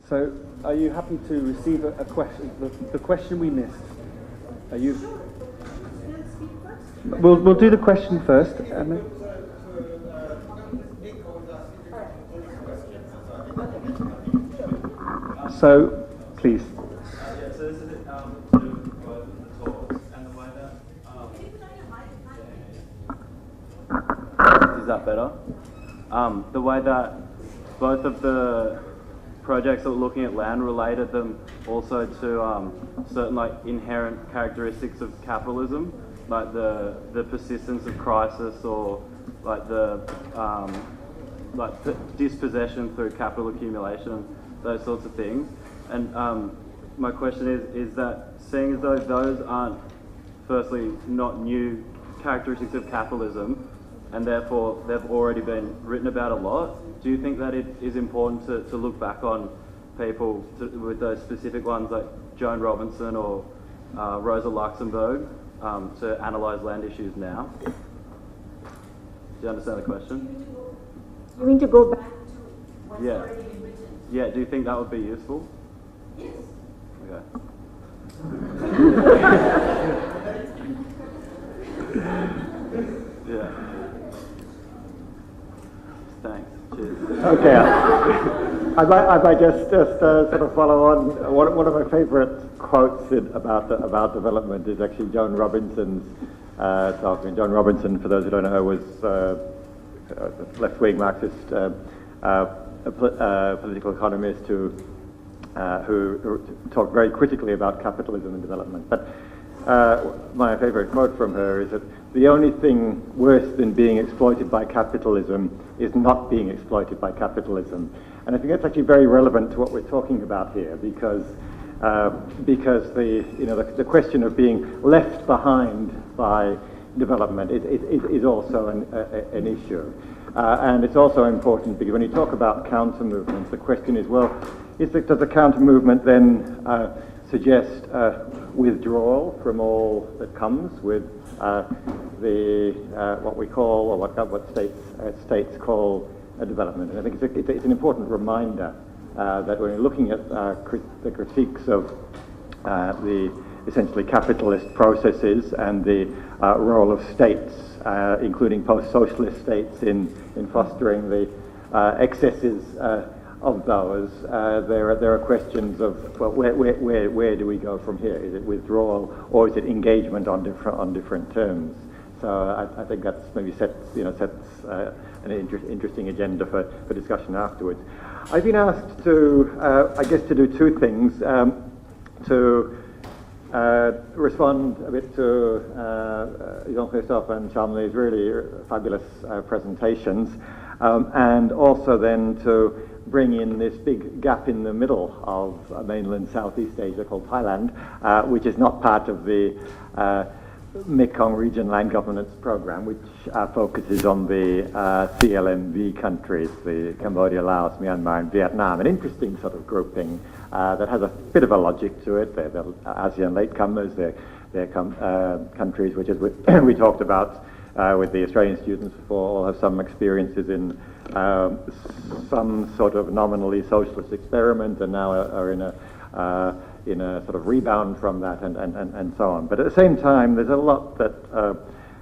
So, are you happy to receive a question? The question we missed. Are you? We'll do the question first, and then. So, please. Yeah, so this is it, both of the talks and the way that. Is that better? The way that both of the projects that were looking at land related them also to certain inherent characteristics of capitalism, like the persistence of crisis or the dispossession through capital accumulation, those sorts of things. And my question is that seeing as though those aren't, firstly, not new characteristics of capitalism, and therefore they've already been written about a lot, do you think that it is important to look back on people with those specific ones like Joan Robinson or Rosa Luxemburg to analyse land issues now? Do you understand the question? You mean to go back to what's already been written? Yeah, do you think that would be useful? Yes. Okay. Yeah. Thanks. Cheers. Okay. I might just sort of follow on. One of my favourite quotes about development is actually Joan Robinson's talking. Joan Robinson, for those who don't know her, was a left-wing Marxist political economist who talked very critically about capitalism and development. But my favourite quote from her is that the only thing worse than being exploited by capitalism is not being exploited by capitalism. And I think that's actually very relevant to what we're talking about here, because the question of being left behind by development is also an issue. And it's also important because when you talk about counter movements, the question is, well, does the counter movement then suggest withdrawal from all that comes with what we call, or what states call a development? And I think it's an important reminder that when you're looking at the critiques of the essentially capitalist processes and the role of states, including post-socialist states, in fostering the excesses of those, there are questions of, well, where do we go from here? Is it withdrawal or is it engagement on different terms? So I think that's maybe sets an interesting agenda for discussion afterwards. I've been asked to, I guess, to do two things. To respond a bit to Jean-Christophe and Shamli's really fabulous presentations, and also then to bring in this big gap in the middle of mainland Southeast Asia called Thailand, which is not part of the Mekong Region Land Governance program, which focuses on the CLMV countries, the Cambodia, Laos, Myanmar and Vietnam, an interesting sort of grouping that has a bit of a logic to it. They're ASEAN latecomers, they're countries which, as we talked about with the Australian students before, all have some experiences in some sort of nominally socialist experiment and now are in a sort of rebound from that and so on. But at the same time, there's a lot that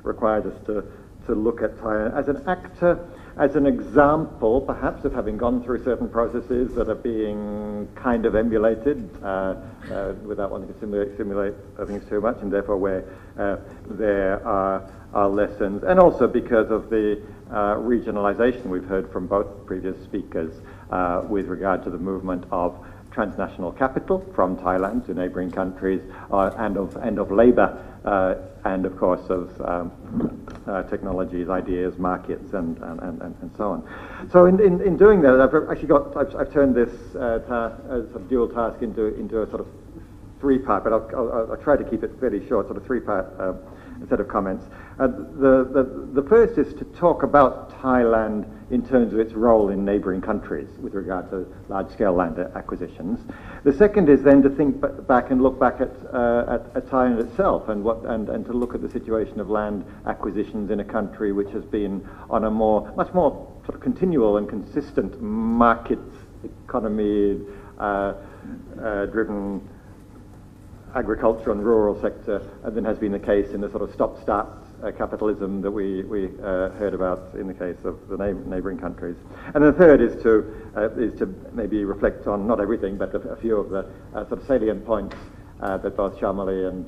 requires us to look at Thailand as an actor, as an example, perhaps, of having gone through certain processes that are being kind of emulated without wanting to simulate things too much, and therefore where there are lessons, and also because of the regionalization we've heard from both previous speakers with regard to the movement of transnational capital from Thailand to neighbouring countries, and of labour, and of course of technologies, ideas, markets, and so on. So in doing that, I've turned this sort of dual task into a sort of three-part, but I'll try to keep it fairly short, sort of three-part set of comments. The first is to talk about Thailand in terms of its role in neighbouring countries with regard to large-scale land acquisitions. The second is then to think back and look back at Thailand itself and to look at the situation of land acquisitions in a country which has been on a much more sort of continual and consistent market economy, driven agriculture and rural sector than has been the case in the sort of stop-start capitalism that we heard about in the case of the neighbouring countries. And the third is to maybe reflect on not everything, but a few of the sort of salient points that both Shamali and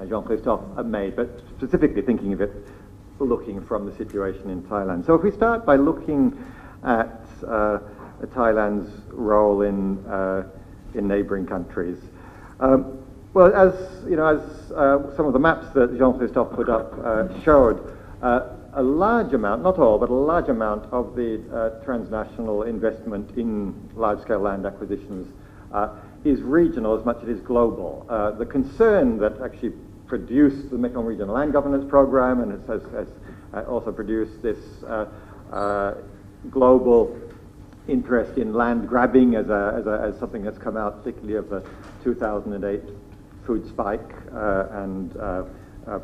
Jean-Christophe have made, but specifically thinking of it looking from the situation in Thailand. So if we start by looking at Thailand's role in neighbouring countries. Well, as you know, as some of the maps that Jean-Christophe put up showed, a large amount, not all, but a large amount of the transnational investment in large-scale land acquisitions is regional as much as it is global. The concern that actually produced the Mekong Region Land Governance program and has also produced this global interest in land grabbing as something that's come out, particularly of the 2008 food spike and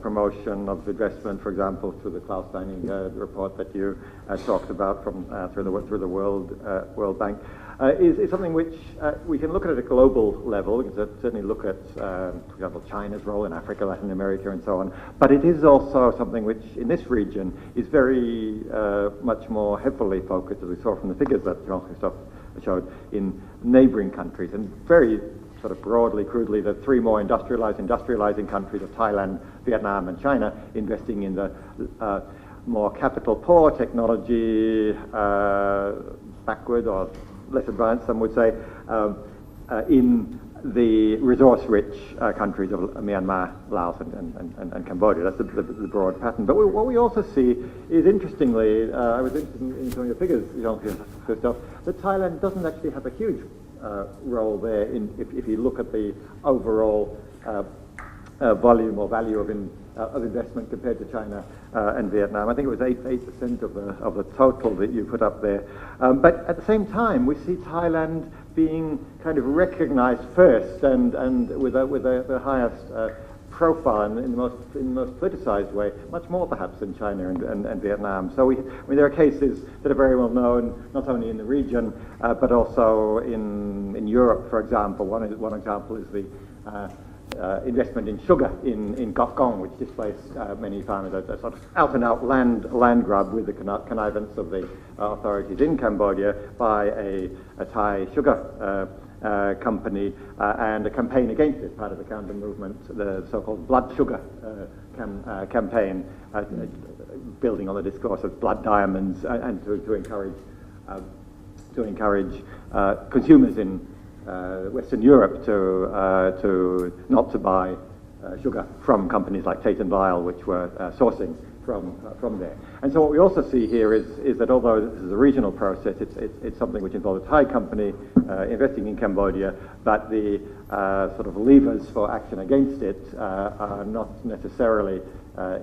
promotion of investment, for example, through the Klaus Dining report that you talked about from through the World Bank, is something which we can look at a global level. We can certainly look at, for example, China's role in Africa, Latin America, and so on. But it is also something which, in this region, is very much more heavily focused, as we saw from the figures that Jean-Christophe showed, in neighbouring countries, and very sort of broadly, crudely, the three more industrializing countries of Thailand, Vietnam, and China, investing in the more capital-poor, technology backward or less advanced, some would say, in the resource-rich countries of Myanmar, Laos, and Cambodia. That's the broad pattern. But what we also see is, interestingly, I was interested in some of your figures, Jean-Christophe, that Thailand doesn't actually have a huge role there if you look at the overall volume or value of investment compared to China and Vietnam. I think it was 8% of the total that you put up there. But at the same time, we see Thailand being kind of recognized first and with the highest profile in the most politicized way, much more perhaps than China and Vietnam. So there are cases that are very well known, not only in the region, but also in Europe, for example. One example is the investment in sugar in Gok, which displaced many farmers, a sort of out-and-out land grab with the connivance of the authorities in Cambodia by a Thai sugar company and a campaign against it, part of the counter movement, the so-called blood sugar campaign, building on the discourse of blood diamonds and to encourage consumers in Western Europe to not to buy sugar from companies like Tate & Lyle, which were sourcing from there. And so what we also see here is that although this is a regional process, it's something which involves a Thai company investing in Cambodia, but the sort of levers for action against it are not necessarily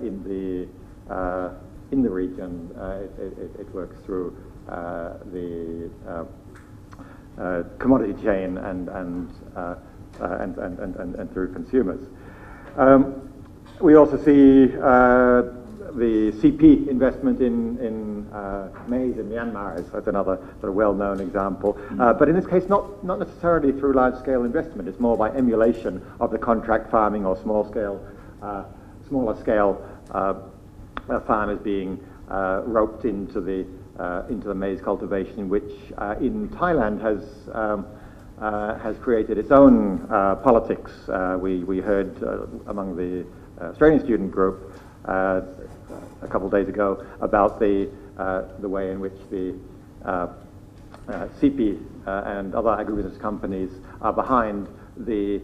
in the region. It works through the commodity chain and through consumers. We also see the CP investment in maize in Myanmar as another sort of well-known example. But in this case, not necessarily through large-scale investment. It's more by emulation of the contract farming or smaller scale farmers being roped into the maize cultivation, which in Thailand has created its own politics. We heard among the Australian student group a couple of days ago about the way in which the CP and other agribusiness companies are behind the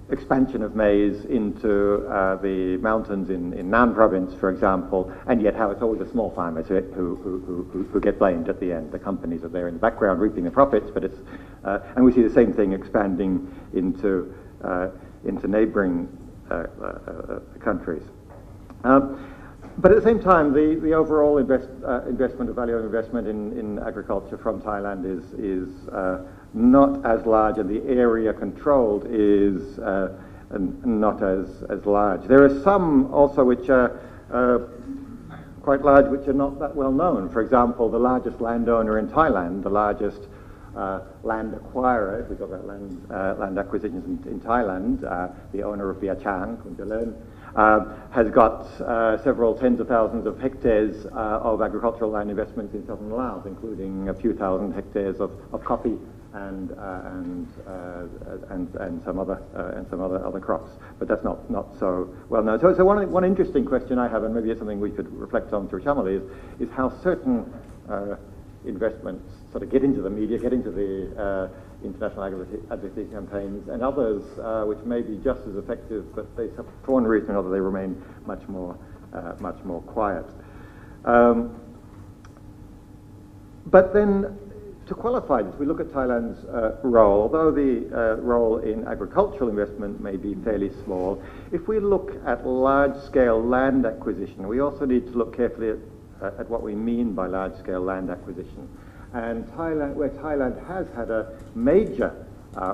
expansion of maize into the mountains in Nan province, for example, and yet how it's always the small farmers who get blamed at the end. The companies are there in the background reaping the profits, but it's and we see the same thing expanding into neighbouring countries. But at the same time, the overall investment, the value of investment in agriculture from Thailand is not as large, and the area controlled is not as large. There are some also which are quite large, which are not that well known. For example, the largest landowner in Thailand, the largest land acquirer, if we talk about land acquisitions in Thailand, the owner of Via Chang, has got several tens of thousands of hectares of agricultural land investments in southern Laos, including a few thousand hectares of coffee and some other crops, but that's not so well known. So one interesting question I have, and maybe it's something we could reflect on through Chamali, is how certain investments sort of get into the media, get into the international advocacy campaigns, and others which may be just as effective, but they, for one reason or another, they remain much more quiet. But then, to qualify this, we look at Thailand's role. Although the role in agricultural investment may be fairly small, if we look at large-scale land acquisition, we also need to look carefully at what we mean by large-scale land acquisition. And Thailand, where Thailand has had a major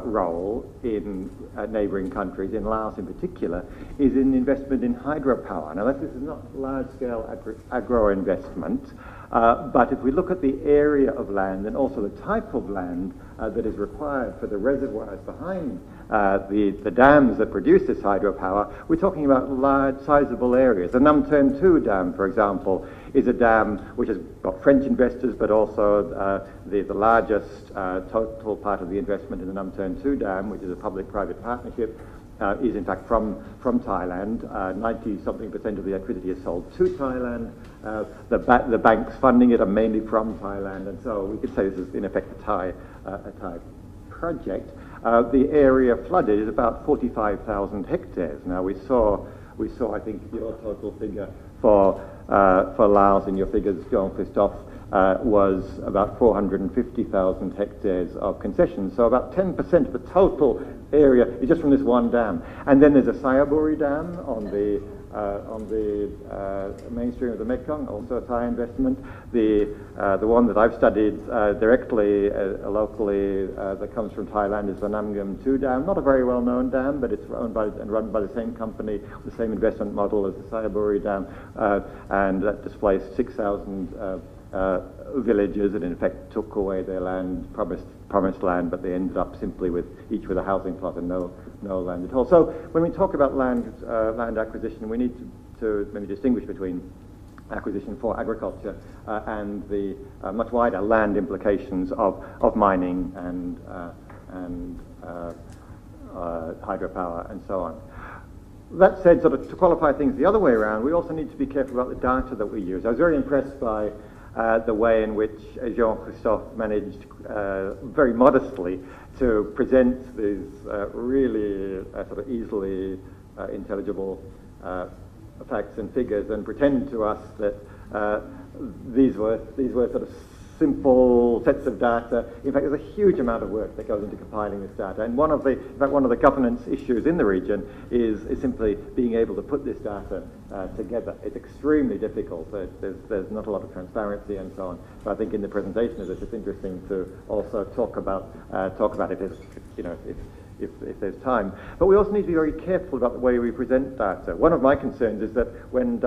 role in neighbouring countries, in Laos in particular, is in investment in hydropower. Now, this is not large-scale agro-investment, but if we look at the area of land and also the type of land that is required for the reservoirs behind the dams that produce this hydropower, we're talking about large, sizable areas. The Nam Turn 2 dam, for example, is a dam which has got French investors, but also the largest total part of the investment in the Nam Turn 2 dam, which is a public-private partnership, is in fact from Thailand. 90-something% of the electricity is sold to Thailand. The banks funding it are mainly from Thailand, and so we could say this is in effect a Thai project. The area flooded is about 45,000 hectares. Now we saw I think your total figure for Laos in your figures, Jean-Christophe, was about 450,000 hectares of concessions. So about 10% of the total area is just from this one dam. And then there's a Sayaburi dam on the mainstream of the Mekong, also a Thai investment. The one that I've studied directly, locally, that comes from Thailand is the Namgam 2 dam. Not a very well-known dam, but it's owned by and run by the same company, the same investment model as the Sayaburi dam, and that displaced 6,000 villages and in effect took away their land, promised land, but they ended up simply with each with a housing plot and no land at all. So when we talk about land acquisition, we need to maybe distinguish between acquisition for agriculture and the much wider land implications of mining and hydropower and so on. That said, sort of to qualify things the other way around, we also need to be careful about the data that we use. I was very impressed by the way in which Jean-Christophe managed very modestly to present these really sort of easily intelligible facts and figures, and pretend to us that these were sort of simple sets of data. In fact, there's a huge amount of work that goes into compiling this data, and one of the governance issues in the region is simply being able to put this data together. It's extremely difficult. There's not a lot of transparency and so on. So I think in the presentation of this, it's interesting to also talk about it as, if there's time. But we also need to be very careful about the way we present data. One of my concerns is that when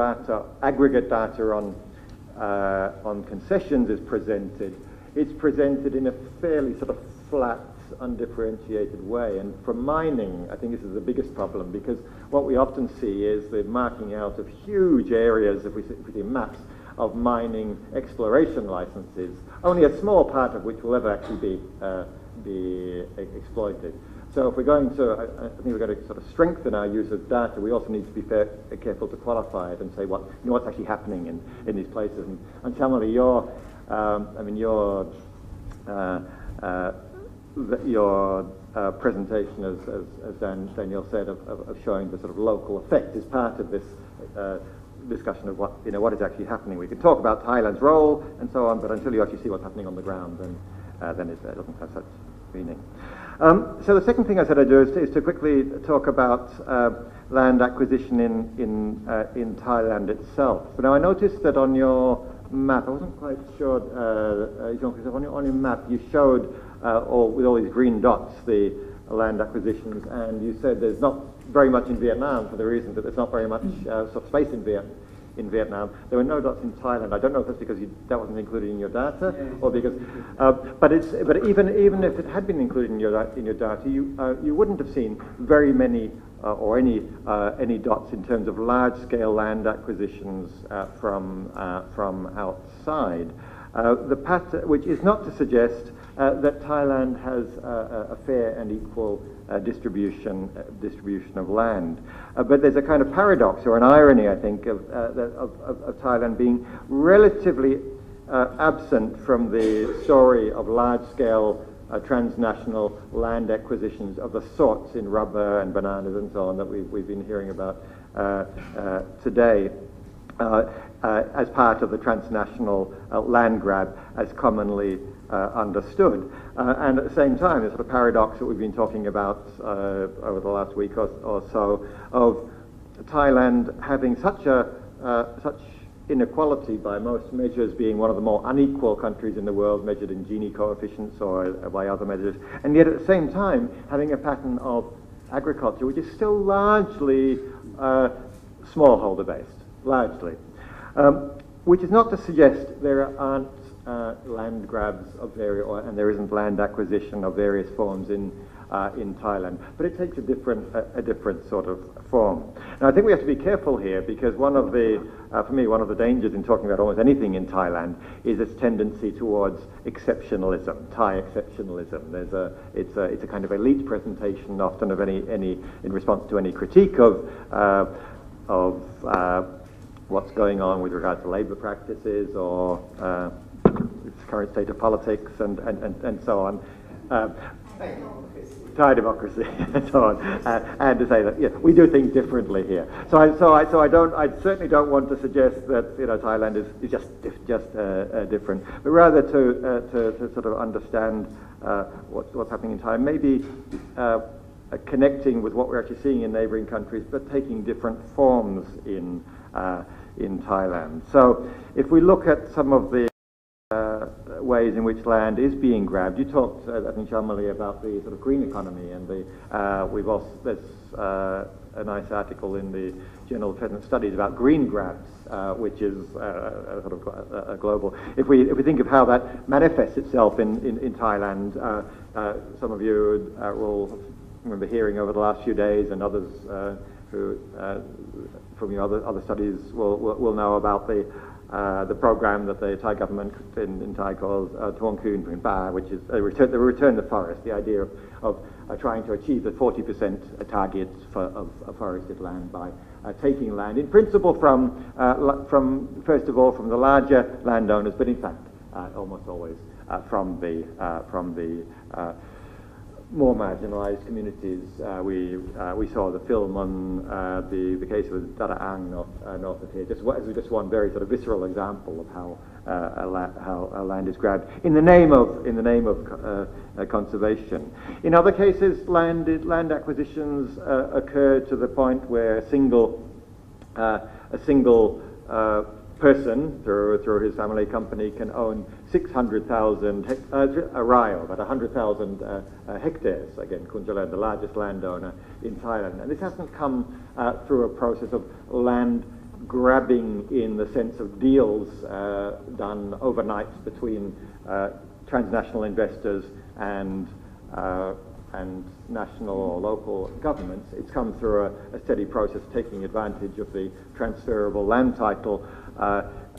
aggregate data on concessions is presented, it's presented in a fairly sort of flat, undifferentiated way. And for mining, I think this is the biggest problem, because what we often see is the marking out of huge areas, if we see maps, of mining exploration licenses, only a small part of which will ever actually be exploited. So if we're going to, I think we're going to sort of strengthen our use of data, we also need to be careful to qualify it and say what's actually happening in these places. And Chamali, your presentation, as Daniel said, of showing the sort of local effect is part of this discussion of what is actually happening. We can talk about Thailand's role and so on, but until you actually see what's happening on the ground, then it doesn't have such meaning. So the second thing I said I'd do is to quickly talk about land acquisition in Thailand itself. But now I noticed that on your map, I wasn't quite sure, Jean-Christophe, on your map you showed with all these green dots the land acquisitions, and you said there's not very much in Vietnam for the reason that there's not very much sort of space in in Vietnam. There were no dots in Thailand. I don't know if that's because that wasn't included in your data, or because. But even if it had been included in your data, you wouldn't have seen very many or any dots in terms of large-scale land acquisitions from outside. The pattern, which is not to suggest that Thailand has a fair and equal distribution of land, but there's a kind of paradox or an irony, I think, of Thailand being relatively absent from the story of large-scale transnational land acquisitions of the sorts in rubber and bananas and so on that we've been hearing about today. As part of the transnational land grab as commonly understood. And at the same time, there's sort of paradox that we've been talking about over the last week or so of Thailand having such inequality by most measures, being one of the more unequal countries in the world measured in Gini coefficients or by other measures, and yet at the same time having a pattern of agriculture which is still largely smallholder based, largely. Which is not to suggest there aren't land grabs of and there isn't land acquisition of various forms in Thailand, but it takes a different sort of form. Now, I think we have to be careful here because for me, one of the dangers in talking about almost anything in Thailand is its tendency towards exceptionalism, Thai exceptionalism. It's a kind of elite presentation, often of any in response to any critique of what's going on with regard to labour practices or its current state of politics and so on. Thai democracy and so on, and to say that we do things differently here. So I certainly don't want to suggest that Thailand is just different, but rather to sort of understand what's happening in Thailand. Maybe connecting with what we're actually seeing in neighbouring countries, but taking different forms in Thailand. So if we look at some of the ways in which land is being grabbed, you talked, I think, Shamali, about the sort of green economy, and there's a nice article in the Journal of Present Studies about green grabs, which is sort of a global. If we think of how that manifests itself in Thailand, some of you will remember hearing over the last few days, and others who from your other studies will know about the program that the Thai government in Thai calls Tuong Khun Phrin Pa, which is the return to forest, the idea of trying to achieve the 40% target of forested land by taking land, in principle from first of all from the larger landowners, but in fact almost always from the more marginalised communities. We saw the film on the case of Dara'ang north of here, just one very sort of visceral example of how land is grabbed in the name of conservation. In other cases, land acquisitions occur to the point where a single person through his family company can own 600,000 arrayal, about 100,000 hectares. Again, Kunjalan, the largest landowner in Thailand, and this hasn't come through a process of land grabbing in the sense of deals done overnight between transnational investors and national or local governments. It's come through a steady process taking advantage of the transferable land title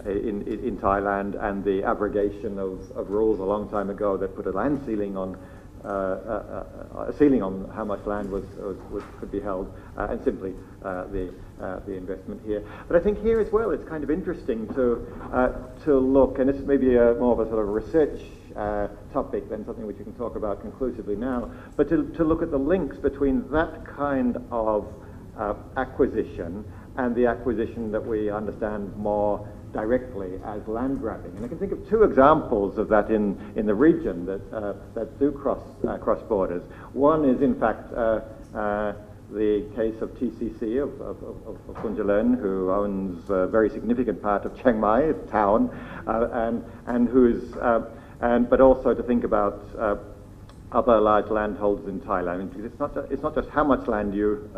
in Thailand and the abrogation of rules a long time ago that put a land ceiling on how much land could be held, and simply the investment here. But I think here as well, it's kind of interesting to look, and this is maybe more of a sort of research topic than something which you can talk about conclusively now, but to look at the links between that kind of acquisition and the acquisition that we understand more directly as land grabbing. And I can think of two examples of that in the region that do cross borders. One is in fact the case of TCC of Kunjalan, who owns a very significant part of Chiang Mai town, and who's but also to think about other large landholders in Thailand. I mean, because it's not just how much land you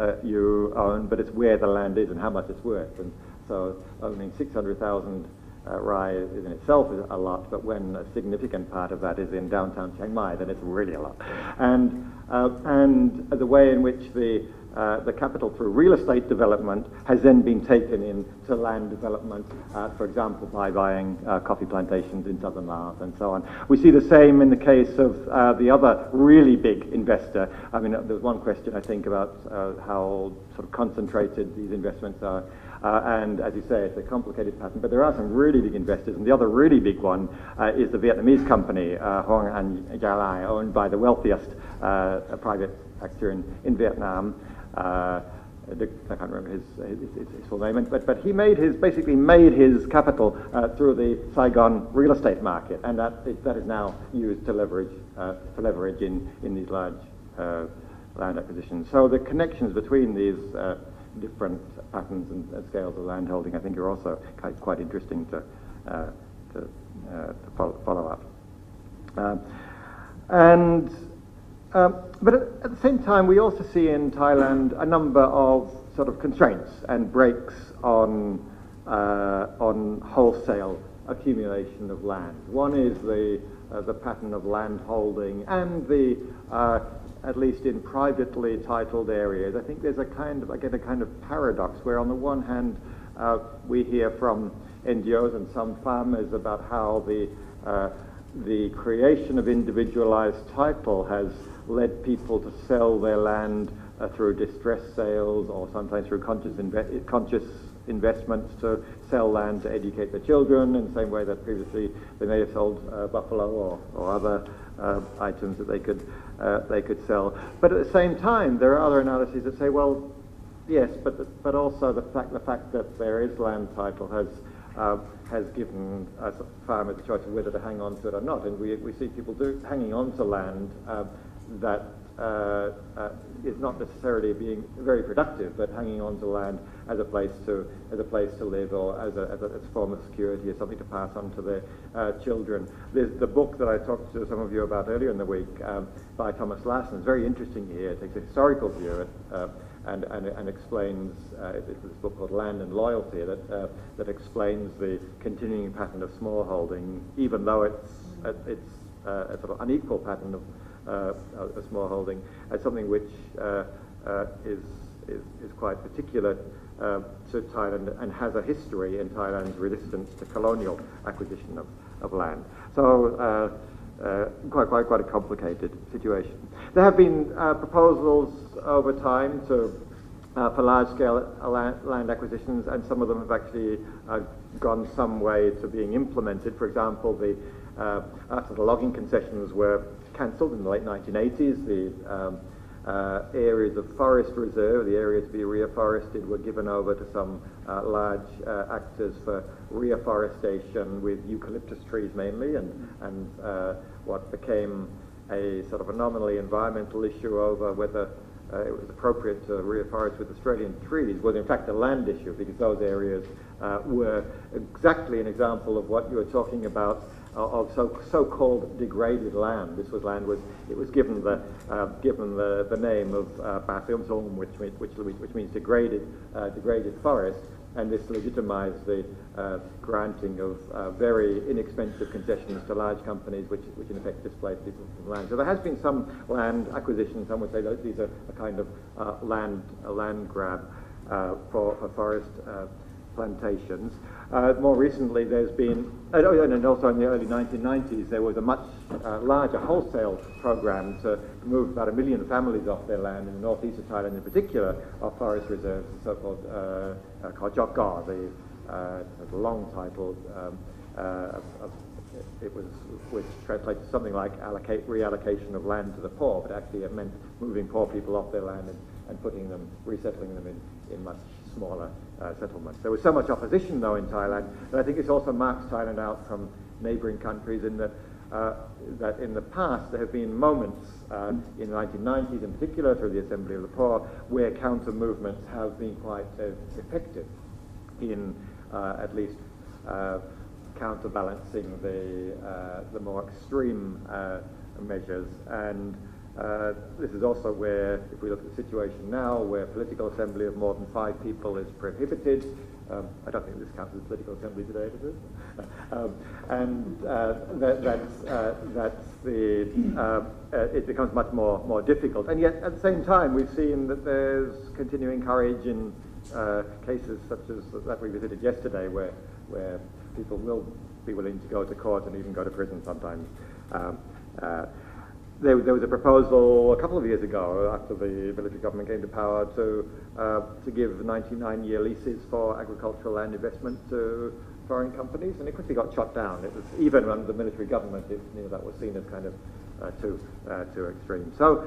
own, but it's where the land is and how much it's worth. And So owning 600,000 rai is in itself is a lot, but when a significant part of that is in downtown Chiang Mai, then it's really a lot. And the way in which the capital through real estate development has then been taken into land development, for example, by buying coffee plantations in southern Laos and so on. We see the same in the case of the other really big investor. I mean, there was one question, I think, about how sort of concentrated these investments are. And as you say, it's a complicated pattern, but there are some really big investors, and the other really big one is the Vietnamese company, Hoang Anh Gia Lai, owned by the wealthiest private actor in Vietnam. I can't remember his full name, but he basically made his capital through the Saigon real estate market, and that is now used to leverage in these large land acquisitions. So the connections between these different patterns and scales of land holding, I think, are also quite interesting to follow up. But at the same time, we also see in Thailand a number of sort of constraints and breaks on wholesale accumulation of land. One is the pattern of land holding and the at least in privately titled areas. I think there's a kind of paradox where on the one hand we hear from NGOs and some farmers about how the creation of individualized title has led people to sell their land through distress sales or sometimes through conscious investments to sell land to educate their children in the same way that previously they may have sold buffalo or other items that they could sell. But at the same time, there are other analyses that say, well, yes, but also the fact that there is land title has given farmers the choice of whether to hang on to it or not, and we see people hanging on to land that is not necessarily being very productive, but hanging on to land as a place to live, or as a form of security, as something to pass on to their children. There's the book that I talked to some of you about earlier in the week by Thomas Lassen. It's very interesting here. It takes a historical view and explains. It's this book called Land and Loyalty that explains the continuing pattern of smallholding, even though it's a sort of unequal pattern of smallholding, as something which is quite particular to Thailand and has a history in Thailand's resistance to colonial acquisition of land. So quite a complicated situation. There have been proposals over time for large-scale land acquisitions, and some of them have actually gone some way to being implemented. For example, after the logging concessions were cancelled in the late 1980s, the areas of forest reserve, the areas to be reforested, were given over to some large actors for reforestation with eucalyptus trees mainly, and what became a sort of a nominally environmental issue over whether it was appropriate to reforest with Australian trees was in fact a land issue, because those areas were exactly an example of what you were talking about of so-called degraded land. This was land it was given the name of Pathium Zong, which means degraded forest, and this legitimized the granting of very inexpensive concessions to large companies, which in effect displaced people from land. So there has been some land acquisition. Some would say that these are a kind of land grab for forest plantations. More recently, there's been, and also in the early 1990s, there was a much larger wholesale program to move about 1 million families off their land in the northeast of Thailand, in particular, of forest reserves, the so-called Kajokka, the long title, which translates to something like reallocation of land to the poor, but actually it meant moving poor people off their land and resettling them in much smaller settlements. There was so much opposition, though, in Thailand, that I think this also marks Thailand out from neighbouring countries in that in the past there have been moments in the 1990s in particular, through the Assembly of the Poor, where counter movements have been quite effective in at least counterbalancing the more extreme measures. And this is also where, if we look at the situation now, where political assembly of more than 5 people is prohibited, I don't think this counts as political assembly today, does it? It becomes much more difficult. And yet, at the same time, we've seen that there's continuing courage in cases such as that we visited yesterday, where people will be willing to go to court and even go to prison sometimes. There was a proposal a couple of years ago, after the military government came to power, to give 99-year leases for agricultural land investment to foreign companies, and it quickly got shot down. It was even under the military government, that was seen as kind of too extreme. So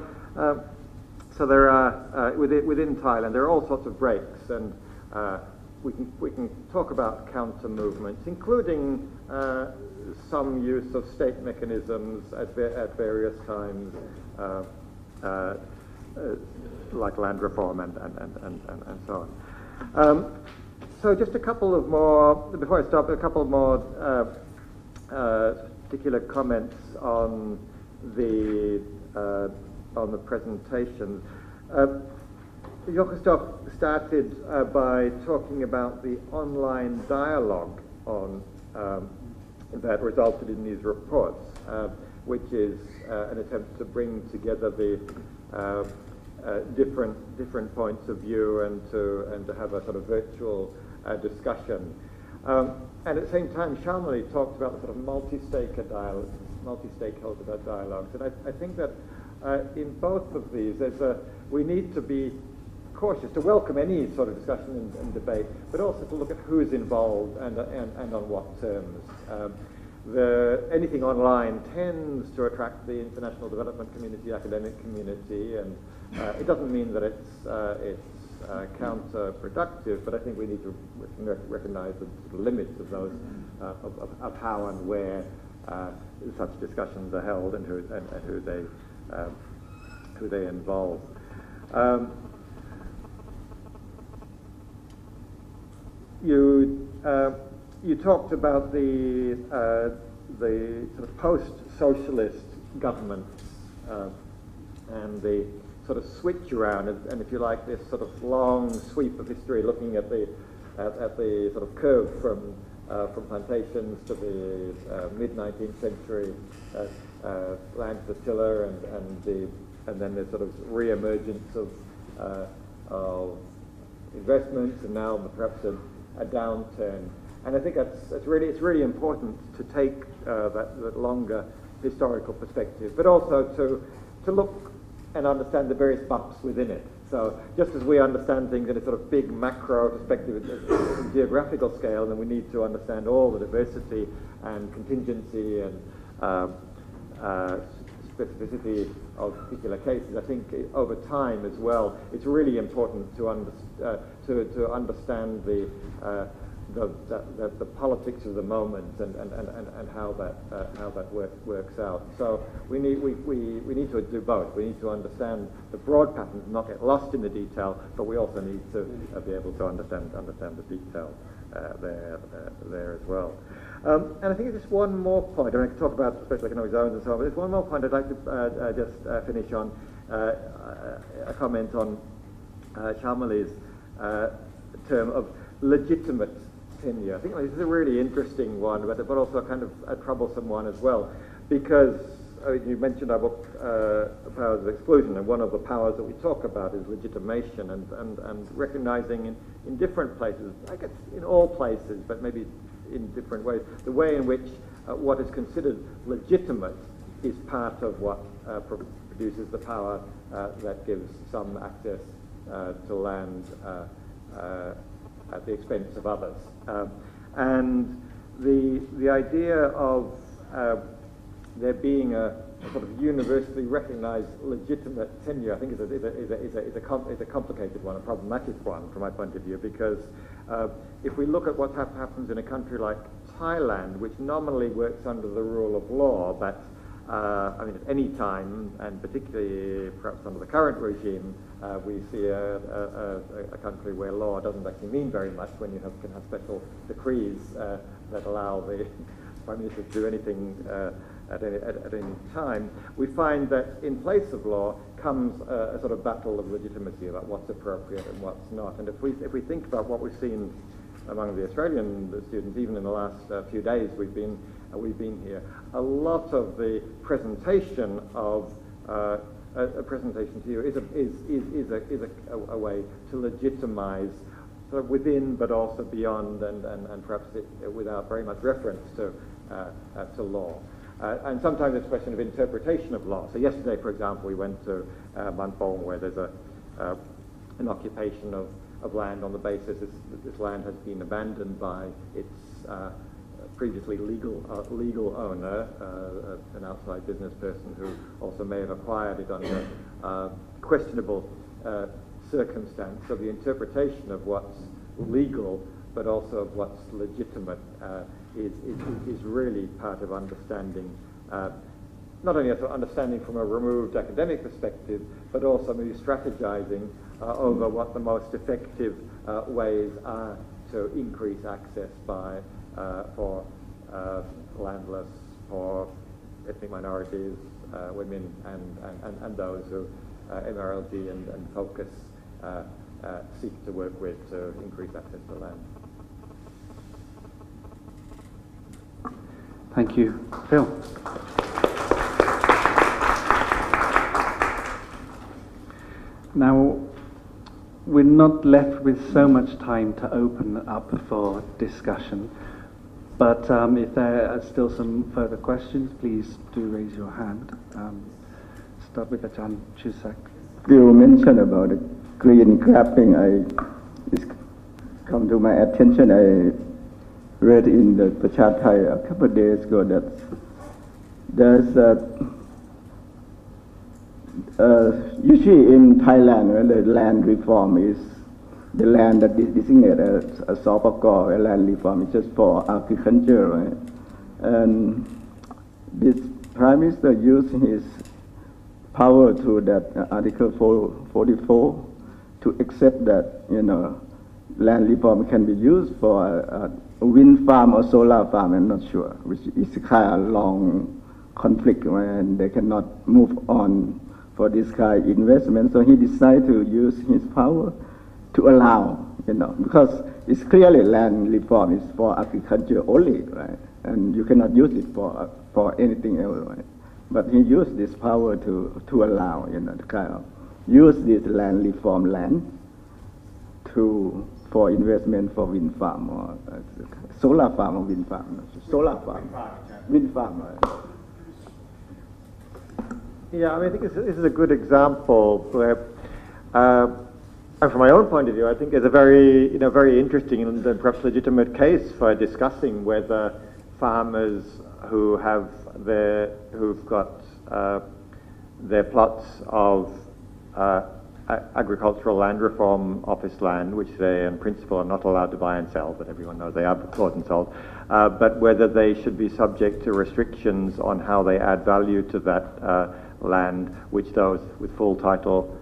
there are within Thailand there are all sorts of breaks, and we can talk about counter movements, including some use of state mechanisms at various times, like land reform and so on. So just a couple of more, before I stop, a couple of more particular comments on the presentation. Jean-Christophe started by talking about the online dialogue on that resulted in these reports, which is an attempt to bring together the different points of view and to have a sort of virtual discussion. And at the same time, Shamali talked about the sort of multi-stakeholder dialogues, and I think that in both of these, we need to be cautious to welcome any sort of discussion and debate, but also to look at who's involved and on what terms. Anything online tends to attract the international development community, academic community, and it doesn't mean that it's counterproductive, but I think we need to recognize the limits of those, of how and where such discussions are held and who they involve. You talked about the sort of post-socialist governments and the sort of switch around, and if you like, this sort of long sweep of history, looking at the sort of curve from plantations to the mid-19th century land flotilla, and then the sort of re-emergence of investments, and now perhaps a downturn. And I think it's really important to take that longer historical perspective, but also to look and understand the various bumps within it. So just as we understand things in a sort of big macro perspective, geographical scale, then we need to understand all the diversity and contingency and specificity of particular cases. I think over time as well, it's really important to understand the politics of the moment and how that works out. So we need to do both. We need to understand the broad patterns, not get lost in the detail, but we also need to be able to understand the detail there as well. And I think just one more point, and I can talk about special economic zones and so on, but there's one more point I'd like to just finish on, a comment on Shamali's term of legitimate tenure. I think this is a really interesting one, but also kind of a troublesome one as well, because you mentioned our book, Powers of Exclusion, and one of the powers that we talk about is legitimation, and recognizing in different places, I guess in all places, but maybe in different ways, the way in which what is considered legitimate is part of what produces the power that gives some access to land at the expense of others. And the idea of there being a sort of universally recognized legitimate tenure, I think is a complicated one, a problematic one from my point of view, because if we look at what happens in a country like Thailand, which nominally works under the rule of law, but I mean, at any time, and particularly perhaps under the current regime, we see a country where law doesn't actually mean very much when you can have special decrees that allow the Prime Minister to do anything at any time. We find that in place of law comes a sort of battle of legitimacy about what's appropriate and what's not. And if we think about what we've seen among the Australian students, even in the last few days we've been here. A lot of the presentation of a presentation to you is a way to legitimize sort of within, but also beyond, and perhaps without very much reference to law. And sometimes it's a question of interpretation of law. So yesterday, for example, we went to Manpong, where there's an occupation of land on the basis this land has been abandoned by its previously legal owner, an outside business person who also may have acquired it under questionable circumstance. So the interpretation of what's legal, but also of what's legitimate, is really part of understanding, not only understanding from a removed academic perspective, but also maybe strategizing over what the most effective ways are to increase access for landless, for ethnic minorities, women, and those who MRLG and Focus seek to work with to increase access to land. Thank you. Phil. Now, we're not left with so much time to open up for discussion, but if there are still some further questions, please do raise your hand. Start with Ajahn Chusak. You mentioned about the green grabbing. It's come to my attention. I read in the Prachat Thai a couple of days ago that there's usually in Thailand, the land reform is the land that is designated as a Sopakor, a land reform is just for agriculture, right? And this Prime Minister used his power to that Article 44 to accept that, land reform can be used for a wind farm or solar farm, I'm not sure, which is kind of long conflict, and they cannot move on for this kind of investment. So he decided to use his power to allow, because it's clearly land reform is for agriculture only, right? And you cannot use it for anything else, right? But he used this power to allow, to kind of use this land reform land for investment for wind farm or solar farm or wind farm. Solar farm. Wind farm, right? Yeah, I think this is a good example where, and from my own point of view, I think it's a very, very interesting and perhaps legitimate case for discussing whether farmers who've got their plots of agricultural land reform office land, which they in principle are not allowed to buy and sell, but everyone knows they are bought and sold, but whether they should be subject to restrictions on how they add value to that land, which those with full title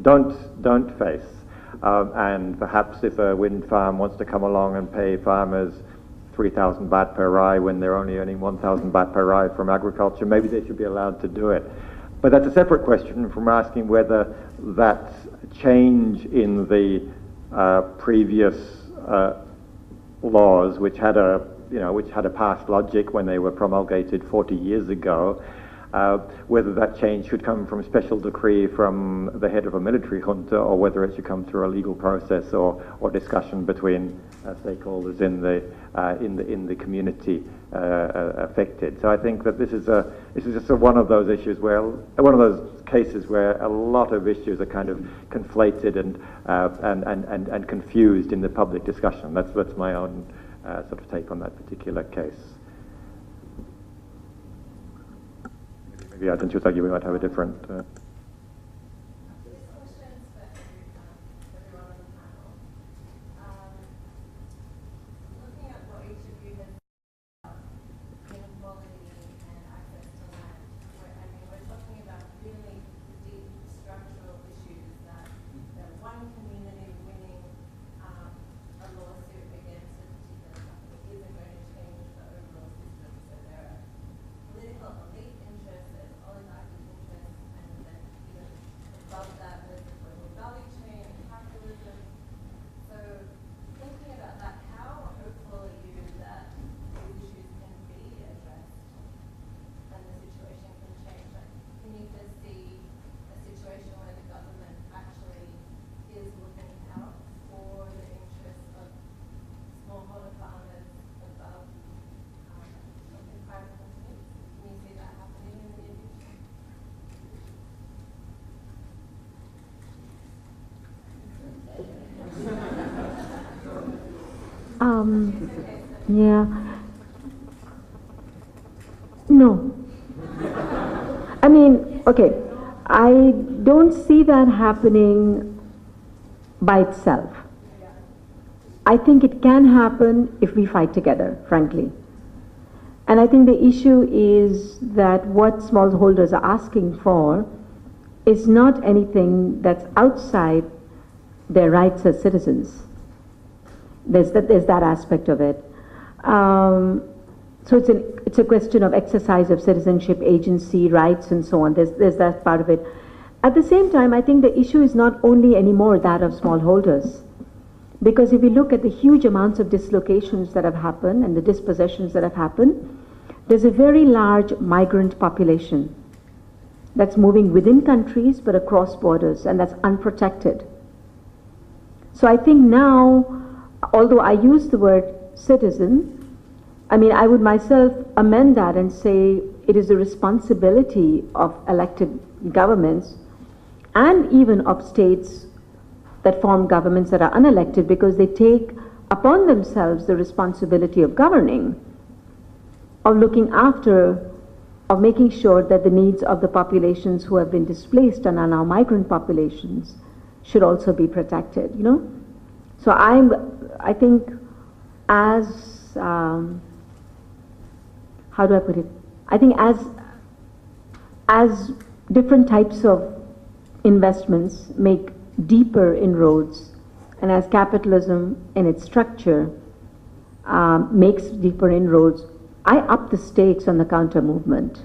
don't face. And perhaps if a wind farm wants to come along and pay farmers 3,000 baht per rai when they're only earning 1,000 baht per rai from agriculture, maybe they should be allowed to do it. But that's a separate question from asking whether that change in the previous laws, which had a past logic when they were promulgated 40 years ago, whether that change should come from special decree from the head of a military junta, or whether it should come through a legal process or discussion between stakeholders in the community affected. So I think that this is just one of those issues one of those cases where a lot of issues are kind of conflated and confused in the public discussion. That's my own sort of take on that particular case. Maybe I don't think we might have a different. Yeah. No. I mean, okay, I don't see that happening by itself. I think it can happen if we fight together, frankly. And I think the issue is that what smallholders are asking for is not anything that's outside their rights as citizens. There's that aspect of it. So it's a question of exercise of citizenship, agency, rights, and so on. There's that part of it. At the same time, I think the issue is not only anymore that of smallholders. Because if we look at the huge amounts of dislocations that have happened and the dispossessions that have happened, there's a very large migrant population that's moving within countries but across borders, and that's unprotected. So I think now, although I use the word citizen, I mean, I would myself amend that and say it is the responsibility of elected governments and even of states that form governments that are unelected, because they take upon themselves the responsibility of governing, of looking after, of making sure that the needs of the populations who have been displaced and are now migrant populations should also be protected, you know? So I think as, how do I put it? I think as different types of investments make deeper inroads, and as capitalism in its structure makes deeper inroads, I up the stakes on the counter movement,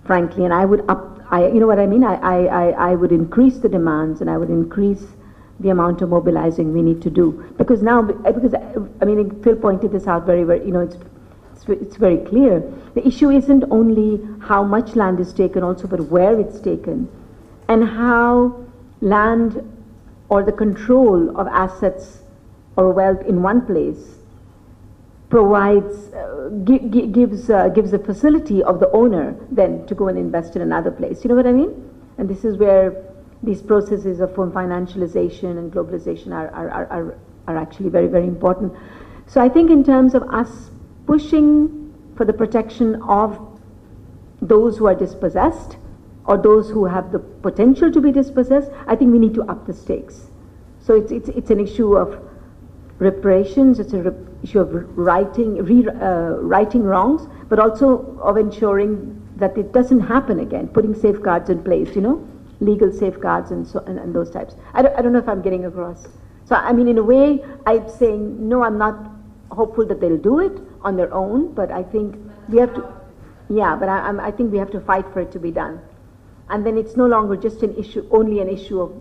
frankly, and I would you know what I mean? I would increase the demands, and I would increase the amount of mobilizing we need to do. Because now, I mean, Phil pointed this out very, very, you know, it's very clear. The issue isn't only how much land is taken also, but where it's taken, and how land or the control of assets or wealth in one place provides, gives the facility of the owner then to go and invest in another place. You know what I mean? And this is where these processes of financialization and globalization are actually very, very important. So I think in terms of us pushing for the protection of those who are dispossessed, or those who have the potential to be dispossessed, I think we need to up the stakes. So it's an issue of reparations, it's an issue of righting wrongs, but also of ensuring that it doesn't happen again, putting safeguards in place, you know, legal safeguards and so and those types. I don't know if I'm getting across. So I mean, in a way, I'm saying no, I'm not hopeful that they'll do it on their own, but I think we have to. Yeah, but I think we have to fight for it to be done. And then it's no longer just an issue, only an issue of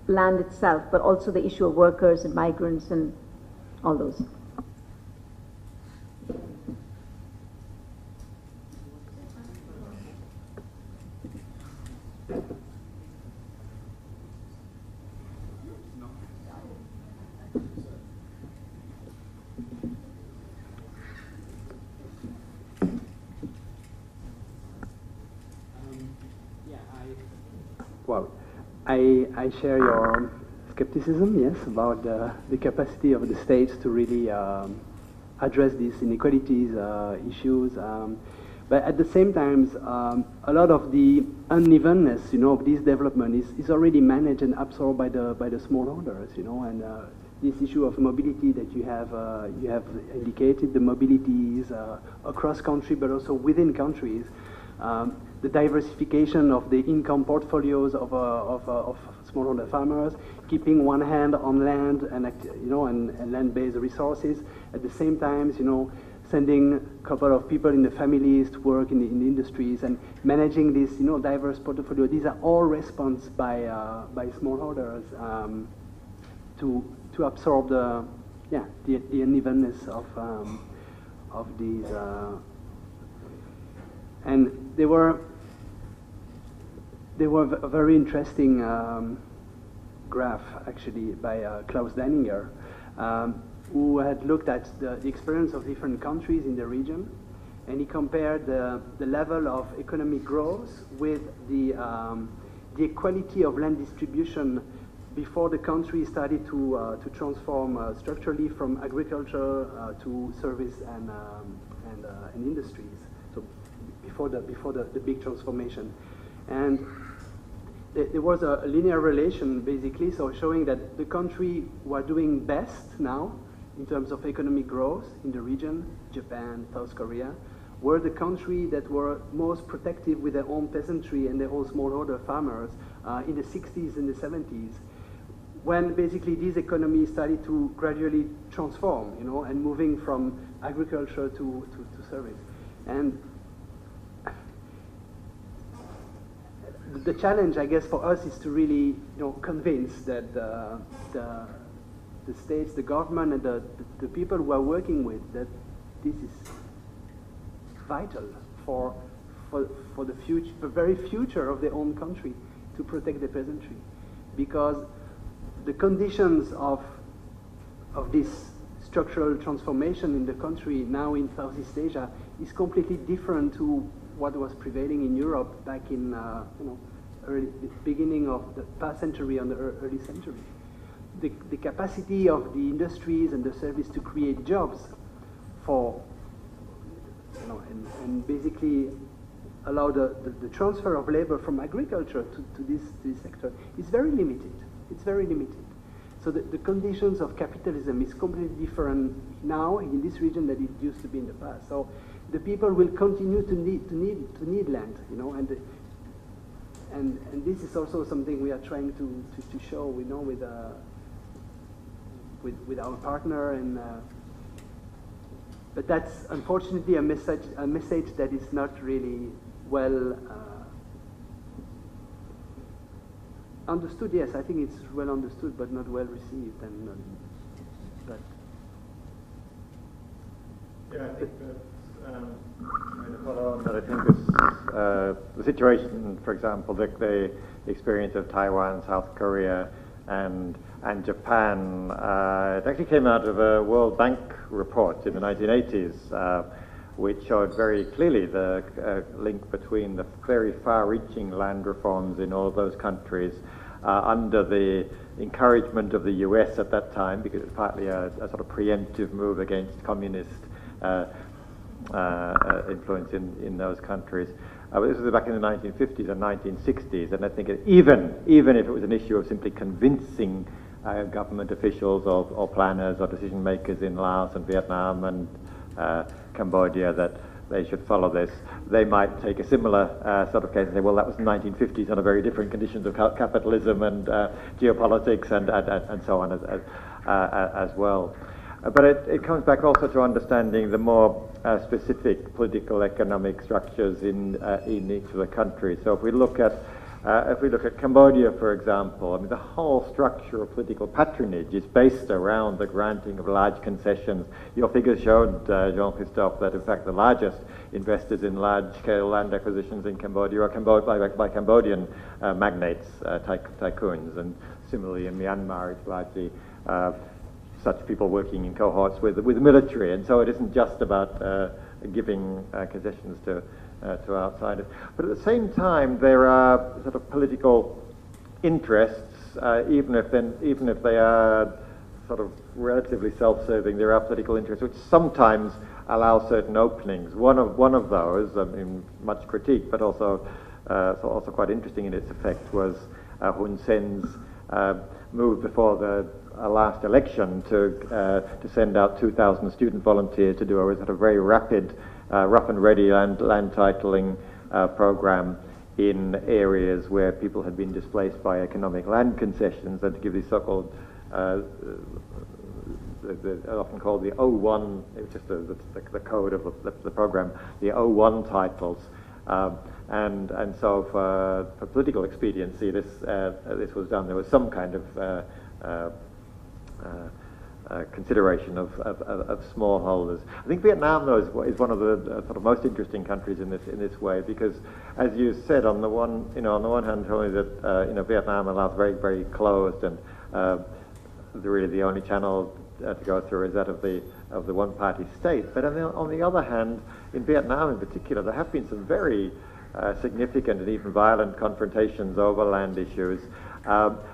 land itself, but also the issue of workers and migrants and all those. Well, I share your skepticism, yes, about the capacity of the states to really address these inequalities issues. But at the same time, a lot of the unevenness, you know, of this development is already managed and absorbed by the smallholders, you know, and this issue of mobility that you have indicated, the mobilities across country, but also within countries. The diversification of the income portfolios of smallholder farmers, keeping one hand on land and and land-based resources. At the same time, you know, sending a couple of people in the families to work in the industries and managing this, you know, diverse portfolio. These are all response by smallholders to absorb the unevenness of these. And they were a very interesting graph, actually, by Klaus Deininger, who had looked at the experience of different countries in the region, and he compared the level of economic growth with the equality of land distribution before the country started to transform structurally from agriculture to service and industries. So before the big transformation, and there was a linear relation basically, so showing that the country were doing best now in terms of economic growth in the region, Japan, South Korea, were the country that were most protective with their own peasantry and their own smallholder farmers in the 60s and the 70s, when basically these economies started to gradually transform, you know, and moving from agriculture to service. And the challenge, I guess, for us is to really, you know, convince that the states, the government, and the people who are working with, that this is vital for the future, the very future of their own country, to protect the peasantry, because the conditions of this structural transformation in the country now in Southeast Asia is completely different to what was prevailing in Europe back in the beginning of the past century and the early century. The capacity of the industries and the service to create jobs for, you know, and basically allow the transfer of labor from agriculture to this sector is very limited. It's very limited. So the conditions of capitalism is completely different now in this region than it used to be in the past. So the people will continue to need land, you know, and this is also something we are trying to show, you know, with our partner, and but that's unfortunately a message that is not really well understood. Yes, I think it's well understood, but not well received. And but yeah, I think that's to follow on that. I think this the situation, for example, the experience of Taiwan, South Korea, and Japan. It actually came out of a World Bank report in the 1980s, which showed very clearly the link between the very far-reaching land reforms in all of those countries under the encouragement of the US at that time, because it was partly a sort of preemptive move against communist influence in those countries. This was back in the 1950s and 1960s, and I think even if it was an issue of simply convincing government officials or planners or decision makers in Laos and Vietnam and Cambodia that they should follow this, they might take a similar sort of case and say, well, that was the 1950s under very different conditions of capitalism and geopolitics and so on as well. But it comes back also to understanding the more specific political economic structures in each of the countries. So if we look at Cambodia, for example, I mean, the whole structure of political patronage is based around the granting of large concessions. Your figures showed, Jean-Christophe, that in fact the largest investors in large-scale land acquisitions in Cambodia are by Cambodian magnates, tycoons, and similarly in Myanmar it's largely such people working in cohorts with the military, and so it isn't just about giving concessions to outsiders. But at the same time, there are sort of political interests, even if they are sort of relatively self-serving. There are political interests which sometimes allow certain openings. One of those, I mean, much critique, but also quite interesting in its effect, was Hun Sen's move before the last election to send out 2,000 student volunteers to do a sort of very rapid, rough and ready land titling program in areas where people had been displaced by economic land concessions, and to give these so-called, often called the 01, it's just the code of the program, the 01 titles. And so for political expediency, this was done. There was some kind of consideration of smallholders. I think Vietnam, though, is one of the sort of most interesting countries in this way, because, as you said, on the one hand, only that Vietnam allows very, very closed, and really the only channel to go through is that of the one-party state. But on the other hand, in Vietnam in particular, there have been some very significant and even violent confrontations over land issues,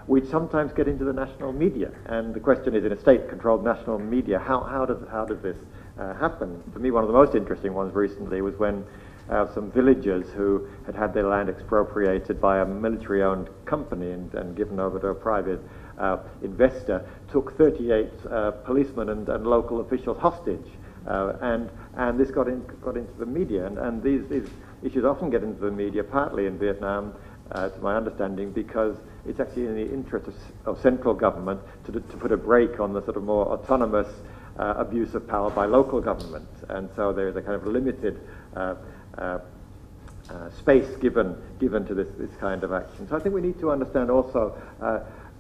we sometimes get into the national media. And the question is, in a state-controlled national media, how does this happen? For me, one of the most interesting ones recently was when some villagers who had their land expropriated by a military-owned company and given over to a private investor took 38 policemen and local officials hostage. And this got into the media. And these issues often get into the media, partly in Vietnam, to my understanding, because it's actually in the interest of central government to put a brake on the sort of more autonomous abuse of power by local government. And so there's a kind of limited space given to this kind of action. So I think we need to understand also,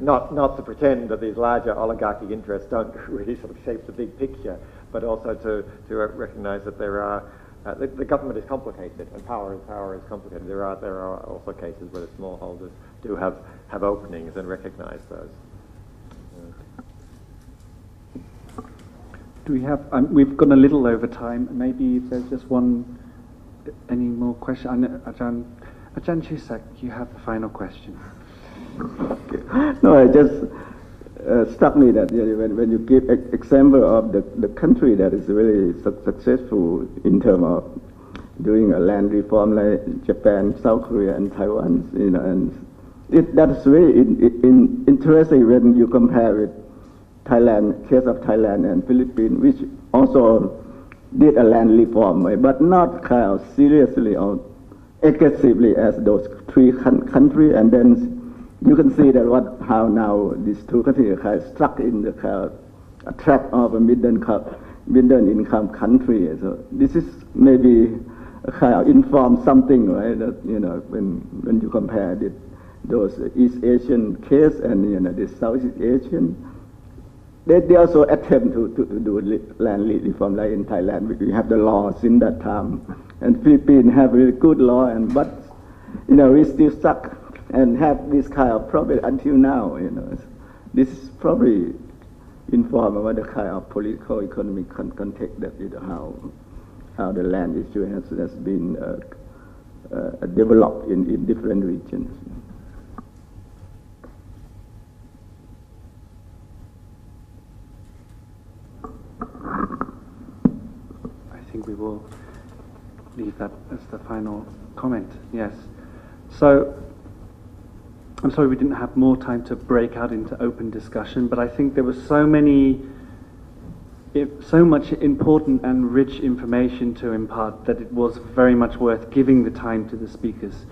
not to pretend that these larger oligarchic interests don't really sort of shape the big picture, but also to recognize that there are the government is complicated and power is complicated. There are also cases where the smallholders do have openings, and recognize those. Do we have? We've gone a little over time. Maybe if there's just any more question. Ajahn Chisak, you have the final question. No, it just struck me that when you give example of the country that is really successful in terms of doing a land reform, like Japan, South Korea, and Taiwan, and that's really interesting when you compare with Thailand, case of Thailand and Philippines, which also did a land reform, but not kind of seriously or aggressively as those three countries. And then you can see that how now these two countries are stuck in the kind of trap of a middle income country. So this is maybe a kind of inform something, right? That when you compare those East Asian case and the Southeast Asian. They also attempt to do land reform, like in Thailand. We have the law since that time, and Philippines have really good law, but we still stuck and have this kind of problem until now. This is probably informed about the kind of political economic context that how the land issue has been developed in different regions. I think we will leave that as the final comment. Yes. So I'm sorry we didn't have more time to break out into open discussion, but I think there was so much important and rich information to impart that it was very much worth giving the time to the speakers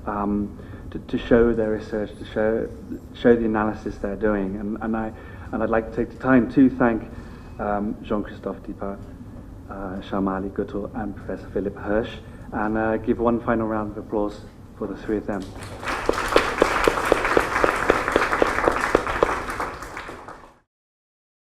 to show their research, to show the analysis they're doing, and I'd like to take the time to thank Jean-Christophe Diepart, Sharmali Guttal, and Professor Philip Hirsch, and give one final round of applause for the three of them.